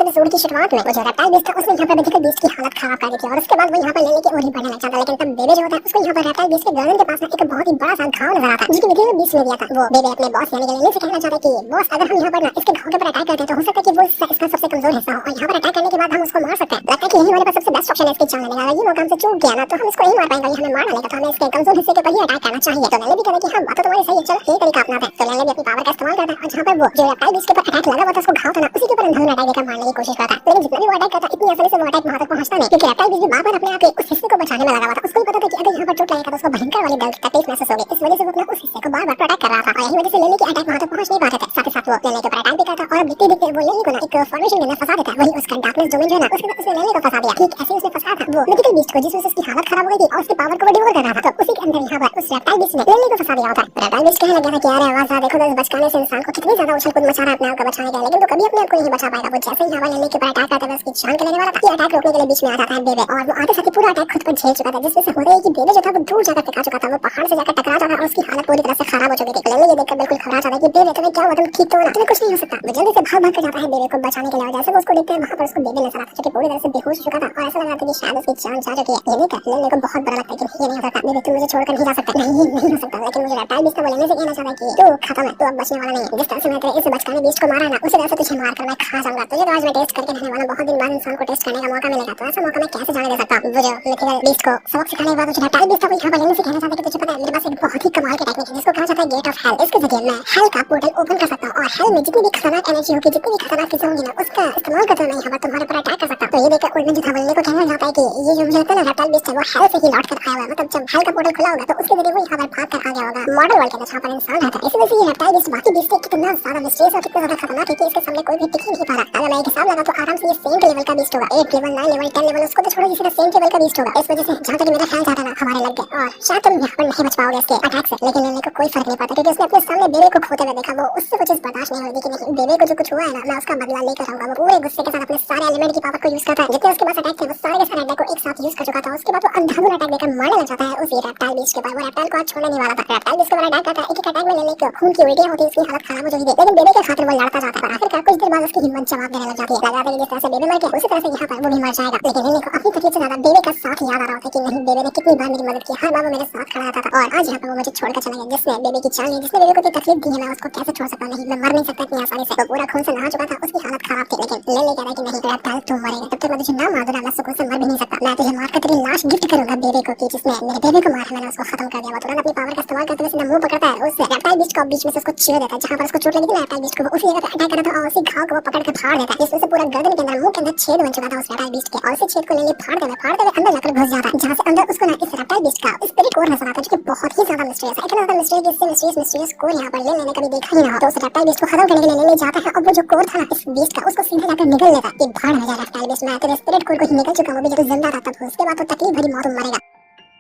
Episode की शुरुआत में वो जो रेप्टाइल बीस्ट था उसने यहाँ पर बेबी बीस्ट की हालत खराब कर दी थी और उसके बाद वो यहाँ पर लेने की ओर ही बढ़ने लग जाता। लेकिन तब बेबी जो होता है उसको यहाँ पर रेप्टाइल बीस्ट के गर्दन के पास ना एक बहुत ही बड़ा सा घाव नजर आता है जिसकी विधि में बीस्ट ने दिया था। वो बेबी अपने बॉस यानी लेने से कहना चाहता है कि बॉस अगर हम यहाँ पर ना इसके घाव के ऊपर अटैक करते हैं तो हो सकता है कि वो इसका सबसे कमजोर हिस्सा हो और यहाँ पर अटैक करने के बाद हम उसको मार सकते हैं। लगता है कि यही हमारे पास सबसे बेस्ट ऑप्शन है इसकी जान लेने का। ये मौका हमसे चूक गया ना तो हम इसको नहीं मार पाएंगे, ये हमें मार डालेगा, तो हमें इसके कमजोर हिस्से के ऊपर ही अटैक करना चाहिए। तो लेने भी कहता है कि हाँ बात तो तुम्हारी सही है, चलो यही तरीका अपनाते हैं। तो लेने भी अपनी पावर का इस्तेमाल करता है और जहाँ पर वो जो रेप्टाइल बीस्ट के ऊपर अटैक लगा हुआ था उसको घाव था ना उसी के ऊपर अंधाधुंध अटैक देकर मारने की कोशिश करता है। लेकिन जितना भी वो अटैक करता इतनी आसानी से वो अटैक वहां तक पहुंचता नहीं क्योंकि रेप्टाइल बीस्ट भी बार-बार अपने आप के उस हिस्से को बचाने में लगा हुआ था। उसको भी पता था कि अगर यहाँ पर चोट लगेगा तो उसको भयंकर वाली दर्द तकलीफ महसूस होगी, इस वजह से वो अपना उस हिस्से को बार-बार अटैक कर रहा था और यही वजह से लेने की अटैक वहां तक पहुंच नहीं पाते थे। साथ ही साथ वो लेने के ऊपर अटैक भी करता और अब दिखते वो लेने को ना एक फॉर्मेशन के अंदर फंसा देता है। वही उसका डार्कनेस डोमेन जो है ना उसने लेने को फंसा दिया। ठीक ऐसे उसने फंसा था वो मिथिकल बीस्ट को जिससे उसकी हालत खराब हो गई थी और उसकी पावर को वो डिवोर कर रहा था। तो उसी के अंदर यहाँ पर उस रेप्टाइल बीस्ट ने लेने को फंसा दिया होता है। रेप्टाइल बीस्ट कहने लगा था कि यार आवाज आ देखो इस बचकाने से इंसान को कितनी ज्यादा उछल कूद मचा रहा है अपने आप को बचाने के लिए, लेकिन तो कभी अपने आप को नहीं बचा पाएगा। वो जैसे ही यहाँ लेने के ऊपर अटैक करता है उसकी जान लेने वाला था। ये अटैक रोकने के लिए बीच में आ जाता है बेबे और वो आते साथ ही पूरा अटैक खुद पर झेल चुका था जिससे होता है कि बेबे जो था वो दूर जाकर टकरा चुका था। वो पहाड़ से जाकर टकरा जाता और उसकी हालत पूरी तरह से खराब हो चुकी थी। लेने ये देखकर बिल्कुल घबरा जाता है कि बेबे तुम्हें क्या हुआ, तुम ठीक तो हो ना, तुम्हें कुछ नहीं हो सकता। वो जल्दी से भाग कर जाता है बेबे को बचाने के लिए और जैसे वो उसको देखता है वहां पर उसको बेबे नजर आता है जो कि पूरी तरह से बेहोश हो चुका था और ऐसा लग रहा था कि शायद उसकी जान जा चुकी है। ये देखकर लेने को बहुत बुरा लगता है कि ये नहीं हो सकता बेबे, तुम मुझे छोड़कर नहीं जा सकता। नहीं हो सकता। लेकिन मुझे रेप्टाइल बीस्ट को लेने से कहना चाहता है कि तू खत्म है, तू अब बचने वाला नहीं है। जिस तरह से मैंने इस बचकाने बीस्ट को मारा है ना उसी तरह से तुझे मार कर मैं खा जाऊंगा। तुझे तो आज मैं टेस्ट करके रहने वाला, बहुत दिन बाद इंसान को टेस्ट करने का मौका मिलेगा, तो ऐसा मौका मैं कैसे जाने दे सकता। वो जो मिथिकल बीस्ट को सबक सिखाने के बाद जो रेप्टाइल बीस्ट को यहाँ पर लेने से कहना चाहता है कि तुझे पता है मेरे पास एक बहुत ही कमाल की टेक्निक है जिसको कहा जाता है गेट ऑफ हेल। इसके जरिए मैं हेल का पोर्टल ओपन कर सकता हूँ और हेल में जितनी भी खतरनाक एनर्जी होगी, जितनी भी खतरनाक चीजें होंगी ना उसका इस्तेमाल करते हुए मैं यहाँ पर तुम्हारे पर अटैक कर सकता हूँ। तो ये देखकर उड़ने जो था वो को कहना चाहता है कि ये जो मुझे लगता है ना रेप्टाइल बीस्ट है वो हेल से ही लौट कर आया हुआ है। मतलब जब हेल का पोर्टल खुला होगा तो उसके जरिए वो यहाँ पर भाग कर आ गया होगा मॉडल वर्ल्ड के अंदर जहाँ पर इंसान रहता है। इसी वजह से ये रेप्टाइल बीस्ट बाकी बीस्ट से कितना ज्यादा मिस्टीरियस और कितना ज्यादा खतरनाक है कि इसके सामने कोई भी टिक ही नहीं पा रहा। अगर मैं एक हिसाब लगा तो आराम से ये सेम लेवल का बीस्ट होगा, 8 लेवल 9 लेवल 10 लेवल उसको तो छोड़ो, इसी सेम लेवल का बीस्ट होगा। इस वजह से जहाँ तक मेरा ख्याल जाता ना हमारे लग गए और शायद तुम यहाँ पर नहीं बच पाओगे इसके अटैक से। लेकिन लेने को कोई फर्क नहीं पड़ता क्योंकि उसने अपने सामने बेबे को खोते हुए देखा। वो उससे कुछ बर्दाश्त नहीं होगी कि नहीं बेबे को जो कुछ हुआ है ना मैं उसका बदला लेकर आऊंगा। वो पूरे गुस्से के साथ अपने सारे एलिमेंट की पावर को यूज करता है, जितने उसके पास अटैक थे वो सारे के सारे अटैक को एक साथ यूज कर चुका था। उसके बाद वो अंधाधुंध अटैक देकर मारने लग जाता है उसी रेप्टाइल बीस्ट के ऊपर। वो रेप्टाइल को आज छोड़ने नहीं वाला था। रेप्टाइल बीस्ट के ऊपर अटैक करता है, एक एक अटैक में लेने को खून की उल्टियां होती है, उसकी हालत खराब हो चुकी थी। लेकिन बेबे के खातिर वो लड़ता जाता है और आखिरकार कुछ देर बाद उसकी हिम्मत जवाब देने लग जाती है। लगा था कि जिस तरह से बेबे मर गया उसी तरह से यहाँ पर वो भी मर जाएगा। लेकिन लेने को अपनी तकलीफ से ज्यादा बेबे का साथ याद आ रहा होता है कि नहीं बेबे ने कितनी बार मेरी मदद की, हर बार वो मेरे साथ खड़ा रहता था और आज यहाँ पर वो मुझे छोड़कर चला गया। जिसने बेबे की जान ली, जिसने बेबे को इतनी तकलीफ दी है, मैं उसको कैसे छोड़ सकता हूँ। नहीं मैं मर नहीं सकता इतनी आसानी से। तो पूरा खून से नहा चुका था, उसकी हालत खराब थी। लेकिन ले कह रहा है कि नहीं रेप्टाइल तुम मरेगा, तब तक मैं तुझे ना मार दूंगा, मैं सुकून से मर भी नहीं सकता। मैं तुझे मारकर तेरी लाश गिफ्ट करूंगा बेबे को कि जिसने मेरे बेबे को मारा मैंने उसको खत्म कर दिया। वो तुरंत अपनी पावर का इस्तेमाल करते हुए सीधा मुंह पकड़ता है उस रेप्टाइल बीस्ट को, बीच में से उसको चीर देता है। जहां पर उसको चोट लगी थी रेप्टाइल बीस्ट को वो उसी जगह पे अटैक कर रहा था और उसी घाव को वो पकड़ के फाड़ देता है जिससे पूरा गर्दन के अंदर मुंह के अंदर छेद बन चुका था उस रेप्टाइल बीस्ट के। और उसी छेद को लेंगे फाड़ते हुए अंदर जाकर घुस जाता है जहां से अंदर उसको ना इस रेप्टाइल बीस्ट का स्पिरिट कोर नजर आता है जो कि बहुत ही ज्यादा मिस्टीरियस है। इतना ज्यादा मिस्टीरियस कि इससे मिस्टीरियस कोर यहाँ पर लेने कभी देखा ही ना हो। तो उस रेप्टाइल बीस्ट को खत्म करने के लिए लेने जाता है और वो जो कोर था ना इस बीस्ट का उसको सीधा जाकर निगल लेता है कि भाड़ में जा रेप्टाइल बीस्ट, मैं तेरे स्पिरिट कोर को ही निकल चुका हूं, वो भी जब जिंदा था तब। उसके बाद तो तकलीफ भरी मौत मरेगा।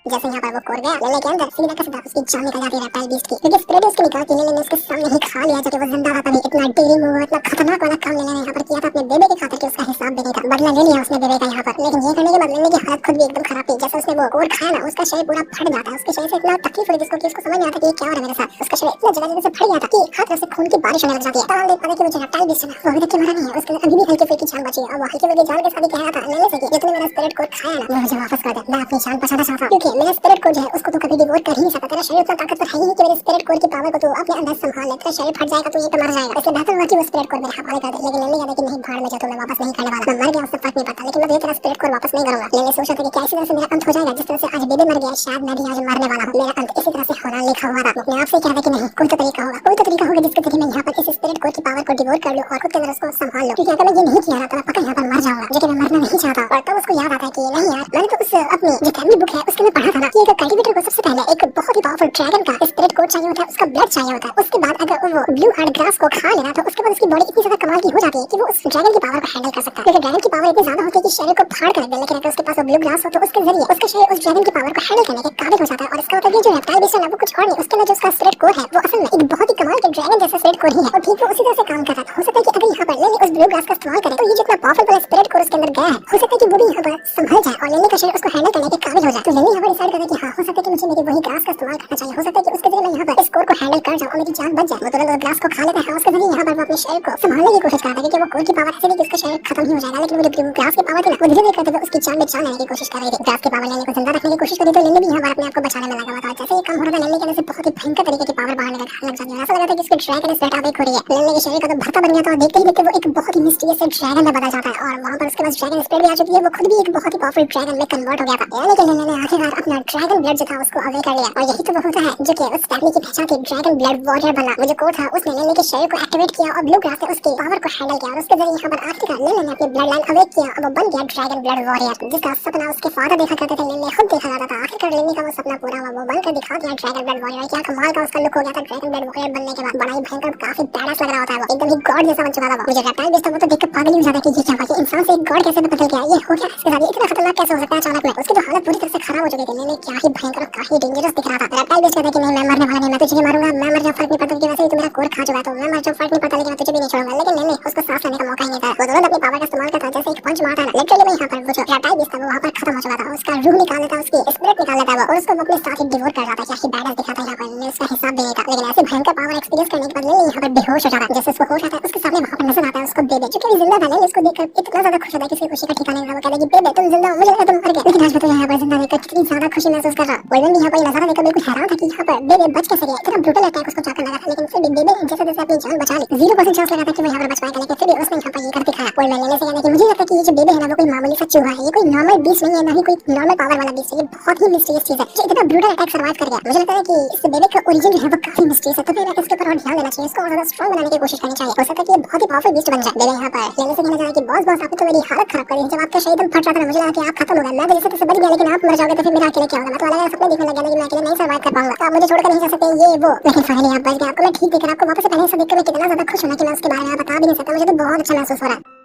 जैसे यहाँ पर वो कोर गया लेने के अंदर सीधा का सीधा उसकी जान निकल जाती है रेप्टाइल बीस्ट की क्योंकि स्पिरिट उसको निकाल के लेने उसके सामने ही खा लिया जब वो जिंदा था। तभी इतना डेयरिंग मूव, इतना खतरनाक वाला काम लेने यहाँ पर किया था अपने बेबे के खातिर कि उसका हिसाब देने का बदला ले लिया उसने बेबे का यहाँ पर। लेकिन ये करने के बाद लेने की हालत खुद भी एकदम खराब थी। जैसे उसने वो कोर खाया ना उसका शरीर पूरा फट जाता है, उसके शरीर से इतना तकलीफ हुई जिसको कि उसको समझ नहीं आता कि क्या हो रहा है मेरे साथ। उसका शरीर इतना जगह से फट गया था कि हर तरफ से खून की बारिश होने लग जाती है। तब हम देख पाते कि वो जो रेप्टाइल बीस्ट है वो अभी तक मरा नहीं है, उसके अभी भी हल्की फुल्की जान बची है और वो हल्की फुल्की जान के साथ ही कह रहा था लेने से कि जितने मेरा स्पिरिट कोर खाया ना वो मुझे वापस कर दे, मैं अपनी जान बचाना चाहता हूं क्योंकि मेरा स्पिरिट कोर जो है उसको तो कभी डिवोट कर ही नहीं सकता। तेरा शरीर उतना ताकतवर है ही नहीं कि मेरे स्पिरिट कोर की पावर को तू अपने अंदर संभाल ले। तेरा शरीर फट जाएगा तो ये तो मर जाएगा, इसलिए बेहतर होगा कि वो स्पिरिट कोर मेरे हवाले कर दे। लेकिन लेने कहता कि नहीं भाड़ में जा, तो मैं वापस नहीं करने वाला, मैं मर गया उससे फर्क नहीं पड़ता, लेकिन मैं तेरा स्पिरिट कोर वापस नहीं करूंगा। लेने सोचा था कि क्या इसी तरह से मेरा अंत हो जाएगा, जिस तरह से आज बेबे मर गया शायद मैं भी आज मरने वाला हूं, मेरा अंत इसी तरह से होना लिखा हुआ था। अपने आप से कहता कि नहीं कोई तो तरीका होगा, कोई तो तरीका होगा जिसके जरिए मैं यहाँ पर इस स्पिरिट कोर की पावर को डिवोट कर लूं और खुद के अंदर उसको संभाल लूं क्योंकि अगर मैं ये नहीं किया तो मैं पक्का यहाँ पर मर जाऊंगा, जो कि मैं मरना नहीं चाहता। और तब उसको याद आता है कि नहीं यार मैंने तो उस अपनी जो फैमिली बुक है उसके में पढ़ा था ना कि एक कल्टीवेटर को सबसे पहले एक बहुत ही पावरफुल ड्रैगन का स्पिरिट कोर चाहिए होता है, उसका ब्लड चाहिए होता है। उसके बाद अगर वो ब्लू हार्ट ग्रास को खा लेना तो उसके बाद उसकी बॉडी इतनी ज्यादा कमाल की हो जाती है कि वो उस ड्रैगन की पावर को हैंडल कर सकता है क्योंकि ड्रैगन की पावर इतनी ज्यादा होती है कि शरीर को फाड़ कर दे। लेकिन अगर उसके पास वो ब्लू ग्रास हो तो उसके जरिए उसका शरीर उस ड्रैगन की पावर को हैंडल करने के काबिल हो जाता है। और इसका मतलब ये जो रेप्टाइल बीस्ट है ना वो कुछ और नहीं, उसके अंदर जो उसका स्पिरिट कोर है वो असल में एक बहुत ही कमाल के ड्रैगन जैसा स्पिरिट कोर ही है और ठीक वो उसी तरह से काम कर रहा था। हो सकता है कि अगर यहाँ पर लेने उस ब्लू ग्रास का इस्तेमाल करे तो ये जितना पावरफुल वाला स्पिरिट कोर उसके अंदर गया है हो सकता है कि वो भी यहाँ पर संभल जाए और लेने का शरीर उसको हैंडल करने के काबिल हो जाए। तो लेने यहाँ पर डिसाइड करता है कि हाँ हो सकता है कि मुझे मेरी वही ग्रास का इस्तेमाल करना चाहिए, हो सकता है कि उसके जरिए मैं यहाँ पर इस कोर को हैंडल कर जाऊँ और मेरी जान बच जाए। वो तुरंत ग्लास को खा लेता है, उसके जरिए यहाँ पर वो अपने शरीर को संभालने की कोशिश करता है क्योंकि वो कोर की पावर ऐसी नहीं कि उसका तो शायद खत्म ही हो जाएगा, लेकिन वो जो ग्रास की पावर थी ना, वो धीरे धीरे करते हुए उसकी जान में जान लेने की कोशिश कर रही थी। ग्रास की पावर लेने को जिंदा रखने की कोशिश करी तो लिली भी यहाँ पर अपने आप को बचाने में लगा हुआ था। जैसे ही कम हो रहा था, लिली के अंदर से बहुत ही भयंकर तरीके की पावर बाहर लग जाती है। ऐसा लगा था कि इसको ड्रैगन स्वेट आउट हो रही है। लिली के शरीर का तो भरता बन गया था और देखते ही देखते वो एक बहुत ही मिस्टीरियस ड्रैगन में बदल जाता है और वहाँ पर उसके पास ड्रैगन स्पिरिट भी आ चुकी है। वो खुद भी एक बहुत ही पावरफुल ड्रैगन में कन्वर्ट हो गया था। यानी कि लिली ने आखिरकार अपना ड्रैगन ब्लड जो था उसको अवे कर लिया और यही तो वो होता है जो कि उस स्टेफनी की पहचान थी, ड्रैगन ब्लड वॉरियर बना। वो जो कोड था उसने लिली के शरीर को एक्टिवेट किया और ब्लू ग्रास से उसकी पावर को हैंडल किया और उसके जरिए यहाँ पर आखिरकार लिली ने अपनी ब्लड लाइन अवेक किया और वो बन गया ड्रैगन ब्लड वॉरियर, जिसका सपना उसके फादर देखा करते थे, लिली खुद देखा जाता था। आखिरकार लिली का वो सपना पूरा हुआ, वो बनकर दिखा दिया ड्रैगन ब्लड वॉरियर। क्या कमाल का उसका लुक हो गया था ड्रैगन ब्लड वॉरियर बनने के बाद। बड़ा ही भयंकर, काफी बैडस लग रहा होता है। वो एकदम ही गॉड जैसा बन चुका था। मुझे रेप्टाइल बेस्ट था वो तो देखकर पागल ही हो जाता कि ये क्या हुआ, ये इंसान से एक गॉड कैसे बदल गया, ये हो क्या इसके साथ, ये इतना खतरनाक कैसे हो सकता है अचानक में। उसकी तो हालत पूरी तरह से खराब हो चुकी थी। लिली क्या ही भयंकर, काफी डेंजरस दिख रहा था। रेप्टाइल बेस्ट कहता कि नहीं, मैं मरने वाला नहीं, मैं तुझे मारूंगा, मैं मर जाऊं फर्क नहीं पड़ता, क्योंकि वैसे ही तू मेरा कोर खा चुका है, तो मैं मर जाऊं फर्क नहीं पड़ता, लेकिन मैं तुझे भी नहीं छोड़ूंगा। लेकिन लिली उसको सांस लेने का मौका ही नहीं था। वो दोनों अपनी पावर का इस्तेमाल करता, जैसे एक पंच मारता है लिटरली में यहाँ पर वो जो रेप्टाइल बेस्ट था वो वहाँ पर खत्म हो चुका था। उसका रूह निकाल लेता, उसकी स्पिरिट निकाल लेता वो और उसको अपने साथ ही डिवोर कर जाता। क्या ही बैडस दिखाता यहाँ पर लिली, उसका हिसाब देने का। लेकिन ऐसे भयंकर पावर एक्सपीरियंस करने के बाद लिली यहाँ पर बेहोश हो जाता है। जैसे उसको होश आता है, उसके सामने वहाँ पर नजर आता है उसको बेबे, जो कि जिंदा था। लिली इसको देखकर इतना ज्यादा खुश होता है कि उसकी खुशी का ठिकाना नहीं रहा। वो कहता है कि बेबे तुम जिंदा हो, मुझे लगा तुम मर गए, लेकिन आज मैं तुम्हें यहाँ पर जिंदा देखकर कितनी ज्यादा खुशी महसूस कर रहा हूँ। वोल्वन भी यहाँ पर नजारा देखकर बिल्कुल हैरान था कि यहाँ पर बेबे बच कैसे गया। इतना ब्रूटल अटैक उसको जाकर लगा था, लेकिन फिर भी बेबे जैसे जैसे अपनी जान बचा ली, 0% चांस लगा था कि वो यहाँ पर बच पाएगा, लेकिन फिर भी उसने यहाँ पर ये कर दिखाया। वोल्वन लेने से कहना कि मुझे लगता है कि ये जो बेबे है ना वो कोई मामूली सा चूहा है, ये कोई नॉर्मल बीस्ट नहीं है, ना ही कोई नॉर्मल पावर वाला बीस्ट है। ये बहुत ही मिस्टीरियस चीज है जो इतना ब्रूटल अटैक सर्वाइव कर गया। मुझे लगता है कि इस बेबे का ओरिजिन जो है वो काफी मिस्टीरियस है, तो फिर इसके ऊपर और ध्यान देना चाहिए, इसको और ज्यादा स्ट्रांग बनाने की कोशिश करनी चाहिए। हो सकता है कि ये बहुत ही पावरफुल बीस्ट बन जाए। बेबे यहाँ पर लेने से कहना चाहा कि बॉस आपने तो मेरी हालत खराब कर दी। जब आपका शरीर एकदम फट रहा था मुझे लगा कि आप खत्म हो गए, मैं तो जैसे तैसे बच गया, लेकिन आप मर जाओगे तो फिर मेरा अकेले क्या होगा। मैं तो अलग अलग सपने देखने लग गया, लेकिन मैं अकेले नहीं सर्वाइव कर पाऊंगा, आप मुझे छोड़कर नहीं जा सकते, ये वो। लेकिन फाइनली आप बच गए। आपको मैं ठीक दिख रहा, आपको वापस से पहले से देखकर मैं कितना ज्यादा खुश हूं कि मैं उसके बारे में बता भी नहीं सकता। मुझे तो बहुत अच्छा महसूस हो रहा है।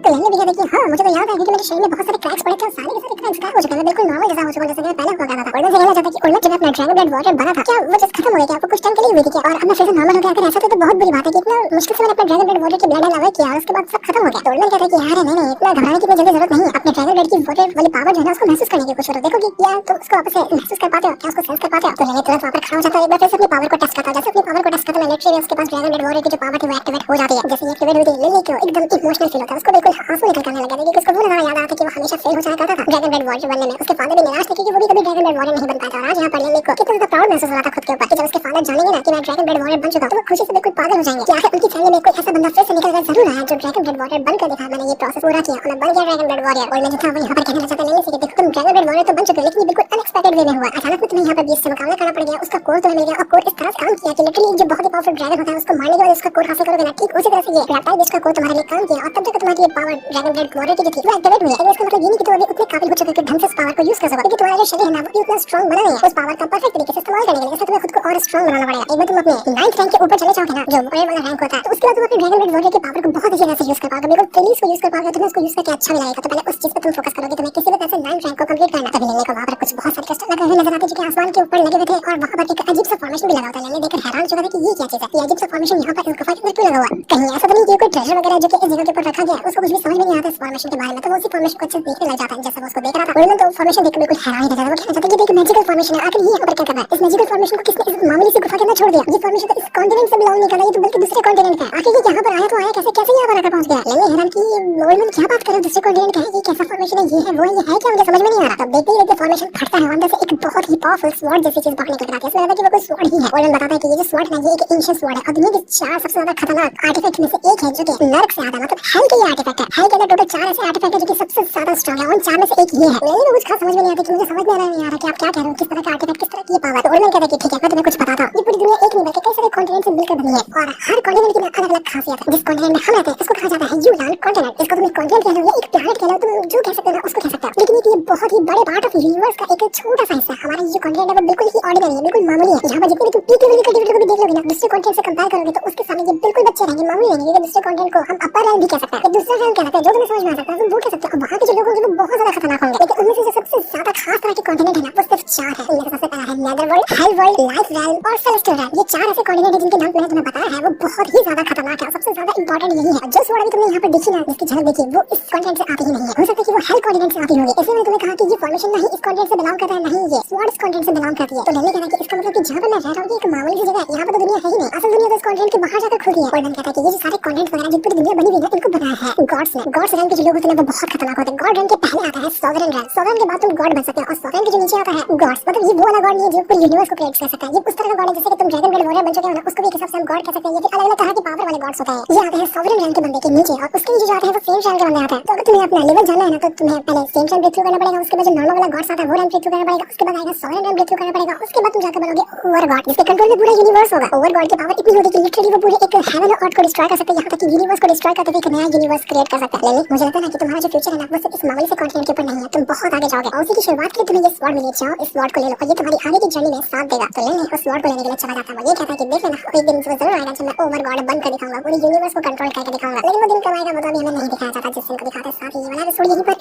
तो लिली भी कहती कि हाँ मुझे तो याद है क्योंकि मेरे शरीर में बहुत सारे क्रैक्स पड़े थे और सारे के सारे क्रैक्स गायब हो चुके हैं, बिल्कुल नॉर्मल जैसा हो चुका जैसे कि पहले हुआ करता था। वोल्वन से कहना चाहता कि वोल्वन जब अपना ड्रैगन ब्लड वॉरियर बना था क्या वो जस्ट खत्म हो गया, क्या वो कुछ टाइम के लिए हुई थी क्या, और अब मैं फिर से नॉर्मल हो गया। अगर ऐसा तो बहुत बुरी बात है कि इतना मुश्किल से मैंने अपने ड्रैगन ब्लड वॉरियर की ब्लड लाइन अवे किया और उसके बाद सब खत्म हो गया। तो वोल्वन कहता है कि यार नहीं इतना घबराने की कोई जल्दी जरूरत नहीं है, अपने ड्रैगन ब्लड की वॉरियर वाली पावर जो है उसको महसूस करने की कोशिश करो, देखो कि क्या तुम उसको वापस से महसूस कर पाते हो, क्या उसको सेंस कर पाते हो। तो लिली तुरंत वहां पर खड़ा हो जाता है, एक बार फिर से अपनी पावर को टेस्ट करता है। जैसे अपनी पावर को टेस्ट करता है लिटरली उसके पास ड्रैगन ब्लड वॉरियर की जो पावर थी वो एक्टिवेट हो जाती है। जैसे ये एक्टिवेट हुई थी लिली को एकदम इमोशनल फील होता है, उसको बिल्कुल आंसू निकल करने लगा क्योंकि उसको वो नजारा याद आता कि वो हमेशा फेल हो जाया करता था ड्रैगन ब्लड वॉरियर बनने में। उसके फादर भी निराश थे क्योंकि वो भी कभी ड्रैगन ब्लड वॉरियर नहीं बन पाया था। और आज यहाँ पर लिली को कितना ज्यादा प्राउड महसूस हो रहा था खुद के ऊपर कि जब उसके फादर जानेंगे ना कि मैं ड्रैगन ब्लड वॉरियर बन चुका हूं तो वो खुशी से बिल्कुल पागल हो जाएंगे कि आखिर उनकी फैमिली में कोई ऐसा बंदा फिर से निकल कर जरूर आया जो ड्रैगन ब्लड वॉरियर बनकर दिखा। मैंने ये प्रोसेस पूरा किया और मैं बन गया ड्रैगन ब्लड वॉरियर। और मैं जो था वो यहाँ पर कहना चाहता लिली से कि देखो तुम ड्रैगन ब्लड वॉरियर तो बन चुके हो, लेकिन ये बिल्कुल अनएक्सपेक्टेड वे में हुआ। अचानक में तुम्हें यहाँ पर बीस्ट से मुकाबला करना पड़ गया, उसका कोर तुम्हें मिल गया और कोर इस तरह से काम किया कि लिटरली जो बहुत ही पावरफुल ड्रैगन होता है उसको मारने के बाद उसका कोर हासिल करोगे ना, ठीक उसी तरह से ये रेप्टाइल बीस्ट का कोर तुम्हारे लिए काम किया और तब तक तुम्हारी ये पावर ड्रैगन ब्लड वॉरियर की जो थी वो एक्टिवेट हुई है। लेकिन इसका मतलब ये नहीं कि तुम अभी उतने काबिल हो चुके कि ढंग से इस पावर को यूज कर सको, क्योंकि तुम्हारा जो शरीर है ना वो उतना स्ट्रांग बना नहीं है उस पावर का परफेक्ट तरीके से इस्तेमाल करने के लिए। इसलिए तुम्हें खुद को और स्ट्रांग बनाना पड़ेगा। एक बार तुम अपने 9th रैंक के ऊपर चले जाओगे ना जो वॉरियर वाला रैंक होता है, तो उसके बाद तुम अपने ड्रैगन ब्लड वॉरियर की पावर को बहुत अच्छी तरह से यूज कर पाओगे, बिल्कुल फ्रीली इसको यूज कर पाओगे, तुम्हें उसको यूज करके अच्छा भी लगेगा। तो पहले उस चीज पे तुम फोकस करोगे, तुम्हें किसी भी तरह से 9th रैंक को कंप्लीट करना। तभी लिली को वहां पर कुछ बहुत सारे क्रिस्टल लगे हुए नजर आते जो कि आसमान के ऊपर लगे हुए थे और वहां पर एक अजीब सा फॉर्मेशन भी लगा होता है। लिली देखकर हैरान हो चुका था कि ये क्या चीज है, ये अजीब सा फॉर्मेशन यहाँ पर इस गुफा के अंदर क्यों लगा हुआ, कहीं ऐसा तो नहीं कि कोई ट्रेजर वगैरह जो कि इस जगह के ऊपर रखा गया है उसको कुछ भी समझ में नहीं आता इस फॉर्मेशन के बारे में। तो वो उसी फॉर्मेशन को अच्छे से देखने लग जाता है जैसे वो उसको देख रहा था। वोल्वन तो फॉर्मेशन देखकर बिल्कुल हैरान ही रह जाता है। वो कहना चाहता है कि एक मैजिकल फॉर्मेशन है, आखिर ये यहाँ पर क्या कर रहा है, इस मैजिकल फॉर्मेशन को किसने इस मामूली सी गुफा के अंदर छोड़ दिया, ये फॉर्मेशन तो इस कॉन्टिनेंट से बिलोंग नहीं कर रहा, ये तो बल्कि दूसरे कॉन्टिनेंट का है। आखिर ये यहाँ पर आया तो आया कैसे, कैसे यहाँ पर आकर पहुंच गया। लिली हैरान कि वोल्वन क्या बात कर रहे हो, दूसरे कॉन्टिनेंट का है, ये कैसा फॉर्मेशन है, ये है वो ये है क्या, मुझे समझ में नहीं आ रहा। तब देखते ही देखते फॉर्मेशन फटता है, अंदर से एक बहुत ही पावरफुल स्वॉर्ड जैसी चीज बाहर निकल कर आती है। इसमें लगता है कि वो कोई स्वॉर्ड ही है। वोल्वन बताता है कि ये जो स्वॉर्ड है ये एक एंशिएंट स्वॉर्ड है और दुनिया के 4 सबसे ज्यादा खतरनाक आर्टिफैक्ट में से एक है जो कि नर्क से आता है, मतलब हेल के ये आर्टिफैक्ट है। हेल के अंदर टोटल 4 ऐसे आर्टिफैक्ट है जो कि सबसे ज्यादा स्ट्रांग है, उन 4 में से एक ये है। लिली को कुछ खास समझ में नहीं आता कि मुझे समझ में नहीं आ रहा कि आप क्या कह रहे हो, किस तरह का आर्टिफैक्ट, किस तरह की पावर। तो वोल्वन कहता है कि ठीक है मैं तुम्हें कुछ बताता हूं। ये पूरी दुनिया एक नहीं बल्कि कई सारे कॉन्टिनेंट से मिलकर बनी है और हर कॉन्टिनेंट की अलग अलग खासियत है। जिस कॉन्टिनेंट में हम रहते हैं इसको कहा जाता है यूलान कॉन्टिनेंट। इसको तुम एक कॉन्टिनेंट कह लो या एक प्लैनेट कह लो, तुम जो कह सकते हो उसको कह सकते हो, लेकिन ये बहुत ही बड़े पार्ट ऑफ यूनिवर्स का एक छोटा सा हिस्सा है। हमारा ये कॉन्टिनेंट है वो बिल्कुल ही ऑर्डिनरी है, बिल्कुल मामूली है। यहाँ पर जितने भी तुम पीक लेवल के कल्टीवेटर को भी देख लोगे ना दूसरे कॉन्टिनेंट से कंपेयर करोगे तो उसके सामने ये बिल्कुल बच्चे रहेंगे, मामूली रहेंगे। क्योंकि दूसरे कॉन्टिनेंट को हम अपर रेल भी कह सकते हैं, एक दूसरा रेल कह सकते हैं, जो तुम्हें समझ में आ सकता है तुम वो कह सकते हो। वहाँ के जो लोग होंगे वो बहुत ज्यादा खतरनाक होंगे, लेकिन उनमें से जो सबसे ज्यादा खास तरह के कॉन्टिनेंट है ना वो सिर्फ 4 है। इनमें से सबसे पहला है नेदरवर्ल्ड, हेलवर्ल्ड, लाइफ रेल्म और सेलेस्टियल रेल्म। ये 4 ऐसे कॉन्टिनेंट कॉन्टिनेंट है जिनके नाम मैंने तुम्हें बताया है वो बहुत ही ज्यादा खतरनाक है और सबसे ज्यादा इंपॉर्टेंट यही है। जो स्वॉर्ड अभी तुमने यहाँ पर देखी ना, जिसकी झलक देखी, वो इस कॉन्टिनेंट से आती ही नहीं है। हो सकता है कि वो हेल कॉन्टिनेंट से आती होगी। इसलिए मैंने तुम्हें कहा कि ये फॉर्मेशन नहीं इस कॉन्टिनेंट से बिलोंग करता है, नहीं ये स्वॉर्ड इस कॉन्टिनेंट से बिलोंग करती है। तो लेने कहता है कि इसका मतलब कि जहाँ पर मैं रह रहा हूँ एक मामूली सी जगह है, यहाँ पर तो दुनिया है ही नहीं। असल दुनिया तो इस कॉन्टिनेंट के बाहर जाकर खुलती है। और कहता है कि ये जो सारे कॉन्टिनेंट वगैरह जिन पूरी दुनिया बनी हुई है इनको बनाया है गॉड्स ने। गॉड्स रैंक के जो लोग होते हैं वो बहुत खतरनाक होते हैं। गॉड रैंक के पहले आता है सॉवरेन रैंक। सॉवरेन के बाद तुम गॉड बन सकते हो और सॉवरेन के जो नीचे आता है गॉड्स। मतलब ये वो वाला गॉड नहीं है जो पूरे यूनिवर्स को क्रिएट कर सकता है। ये उस तरह का गॉड है जैसे कि तुम ड्रैगन गॉड वॉरियर बन चुके हो ना, उसको भी एक हिसाब से हम गॉड कह सकते हैं। ये अलग अलग तरह के पावर वाले गॉड्स होते हैं। ये आते हैं सॉवरेन रैंक के बंदे के नीचे और उसके नीचे जो आते हैं वो सेम रैंक के बंदे आते हैं। तो अगर तुम्हें अपना लेवल जानना है ना तो तुम्हें पहले सेम रैंक ब्रेक थ्रू करना पड़ेगा। उसके बाद जो नॉर्मल वाला गॉड्स आता है वो रैंक ब्रेक थ्रू करना पड़ेगा। उसके बाद आएगा सॉवरेन रैंक ब्रेक थ्रू करना पड़ेगा। उसके बाद तुम जाकर बनोगे ओवर गॉड जिसके कंट्रोल में पूरा यूनिवर्स होगा। ओवर गॉड की पावर इतनी होती है कि लिटरली वो पूरे एक हेवन और अर्थ को डिस्ट्रॉय कर सकते हैं, यहाँ तक कि यूनिवर्स को डिस्ट्रॉय करके एक नया यूनिवर्स क्रिएट कर सकते हैं। लेकिन मुझे लगता है कि तुम्हारा जो फ्यूचर है ना वो सिर्फ इस मामूली से कॉन्टिनेंट के ऊपर नहीं है, तुम बहुत आगे जाओगे। और उसी की शुरुआत के लिए तुम्हें ये स्वॉर्ड मिली, जाओ इस स्वॉर्ड को ले लो और ये तुम्हारी आगे की जर्नी में साथ देगा। तो ले उस स्वॉर्ड को लेने के लिए चला जाता है। वो ये कहता है कि देख लेना एक दिन जरूर आएगा जब मैं ओवर गॉड बन कर दिखाऊंगा, पूरी यूनिवर्स को कंट्रोल करके दिखाऊंगा। लेकिन वो दिन कब आएगा वो तो अभी हमें नहीं दिखाया जाता, जिस दिन को दिखाते हैं साथ ही ये वाला एपिसोड यहीं पर